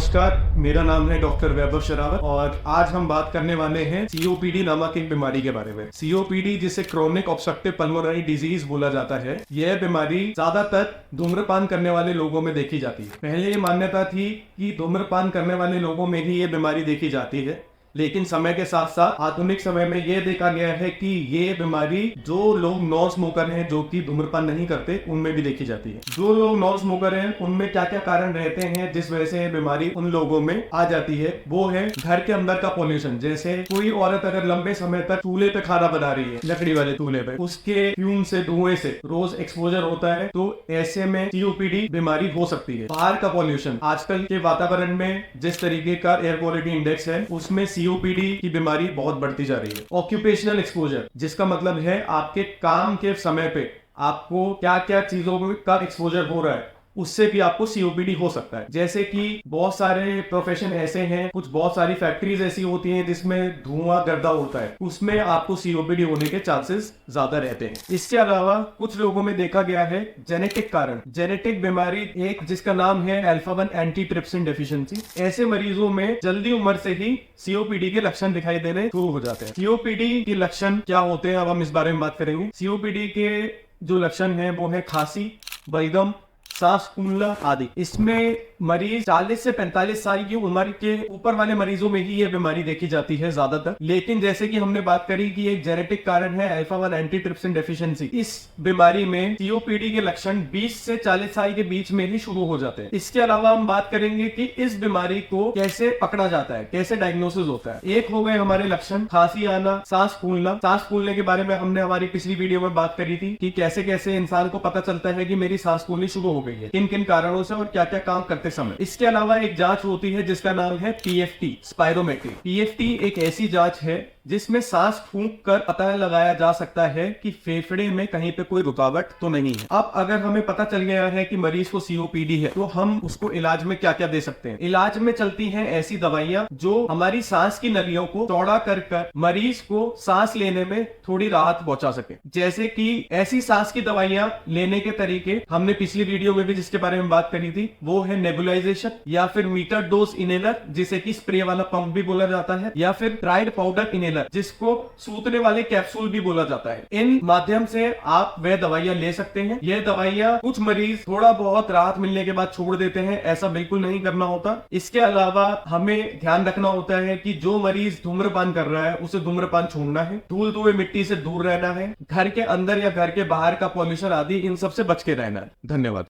नमस्कार, मेरा नाम है डॉक्टर वैभव शरावत और आज हम बात करने वाले हैं सीओपीडी नामक एक बीमारी के बारे में। सीओपीडी जिसे क्रोनिक ऑब्स्ट्रक्टिव पल्मोनरी डिजीज बोला जाता है, यह बीमारी ज्यादातर धूम्रपान करने वाले लोगों में देखी जाती है। पहले ये मान्यता थी कि धूम्रपान करने वाले लोगों में ही ये बीमारी देखी जाती है, लेकिन समय के साथ साथ आधुनिक समय में यह देखा गया है कि ये बीमारी जो लोग नॉन स्मोकर हैं, जो कि धूम्रपान नहीं करते, उनमें भी देखी जाती है। जो लोग नॉन स्मोकर हैं उनमें क्या क्या कारण रहते हैं जिस वजह से ये बीमारी उन लोगों में आ जाती है, वो है घर के अंदर का पॉल्यूशन। जैसे कोई औरत अगर लंबे समय तक चूल्हे पे खाना बना रही है, लकड़ी वाले चूल्हे पे, उसके फ्यूम से, धुएं से रोज एक्सपोजर होता है, तो ऐसे में सीओपीडी बीमारी हो सकती है। बाहर का पॉल्यूशन, आजकल के वातावरण में जिस तरीके का एयर क्वालिटी इंडेक्स है, उसमें सीओपीडी की बीमारी बहुत बढ़ती जा रही है। ऑक्यूपेशनल एक्सपोजर, जिसका मतलब है आपके काम के समय पे आपको क्या क्या चीजों का एक्सपोजर हो रहा है, उससे भी आपको सीओपीडी हो सकता है। जैसे कि बहुत सारे प्रोफेशन ऐसे हैं, कुछ बहुत सारी फैक्ट्रीज ऐसी होती हैं जिसमें धुआं गर्दा होता है, उसमें आपको सीओपीडी होने के चांसेस ज्यादा रहते हैं। इसके अलावा कुछ लोगों में देखा गया है जेनेटिक कारण, जेनेटिक बीमारी एक जिसका नाम है अल्फा-1 एंटीट्रिप्सिन डेफिशिएंसी। ऐसे मरीजों में जल्दी उम्र से ही सीओपीडी के लक्षण दिखाई देने शुरू हो जाते हैं। सीओपीडी के लक्षण क्या होते हैं, अब हम इस बारे में बात करेंगे। सीओपीडी के जो लक्षण है वो है खांसी, बलगम, सांस फूलना आदि। इसमें मरीज 40 से 45 साल की उम्र के ऊपर वाले मरीजों में ही ये बीमारी देखी जाती है ज्यादातर। लेकिन जैसे कि हमने बात करी कि एक जेनेटिक कारण है अल्फा-1 एंटीट्रिप्सिन डेफिशिएंसी, इस बीमारी में सीओपीडी के लक्षण 20 से 40 साल के बीच में ही शुरू हो जाते हैं। इसके अलावा हम बात करेंगे कि इस बीमारी को कैसे पकड़ा जाता है, कैसे डायग्नोसिस होता है। एक हो गए हमारे लक्षण, खांसी आना, सांस फूलना। सांस फूलने के बारे में हमने हमारी पिछली वीडियो में बात करी थी कि कैसे कैसे इंसान को पता चलता है कि मेरी सांस फूलनी शुरू हो गई है, किन किन कारणों से और क्या क्या काम करते समय। इसके अलावा एक जांच होती है जिसका नाम है पीएफटी, स्पायरोमेट्री। पीएफटी एक ऐसी जांच है जिसमें सांस फूंक कर पता लगाया जा सकता है कि फेफड़े में कहीं पे कोई रुकावट तो नहीं है। अब अगर हमें पता चल गया है कि मरीज को सीओपीडी है, तो हम उसको इलाज में क्या क्या दे सकते हैं। इलाज में चलती हैं ऐसी दवाइयां जो हमारी सांस की नलियों को चौड़ा कर मरीज को सांस लेने में थोड़ी राहत पहुंचा सके। जैसे कि ऐसी सांस की दवाइयां लेने के तरीके हमने पिछली वीडियो में भी जिसके बारे में बात करी थी, वो है नेबुलाइजेशन या फिर मीटर डोज इनहेलर, जिसे कि स्प्रे वाला पंप भी बोला जाता है, या फिर ड्राइड पाउडर इनहेलर, जिसको सूतने वाले कैप्सूल भी बोला जाता है। इन माध्यम से आप वह दवाइयां ले सकते हैं। यह दवाइयां कुछ मरीज थोड़ा बहुत राहत मिलने के बाद छोड़ देते हैं, ऐसा बिल्कुल नहीं करना होता। इसके अलावा हमें ध्यान रखना होता है कि जो मरीज धूम्रपान कर रहा है उसे धूम्रपान छोड़ना है, धूल धुएं मिट्टी से दूर रहना है, घर के अंदर या घर के बाहर का पॉल्यूशन आदि इन सब से बच के रहना है। धन्यवाद।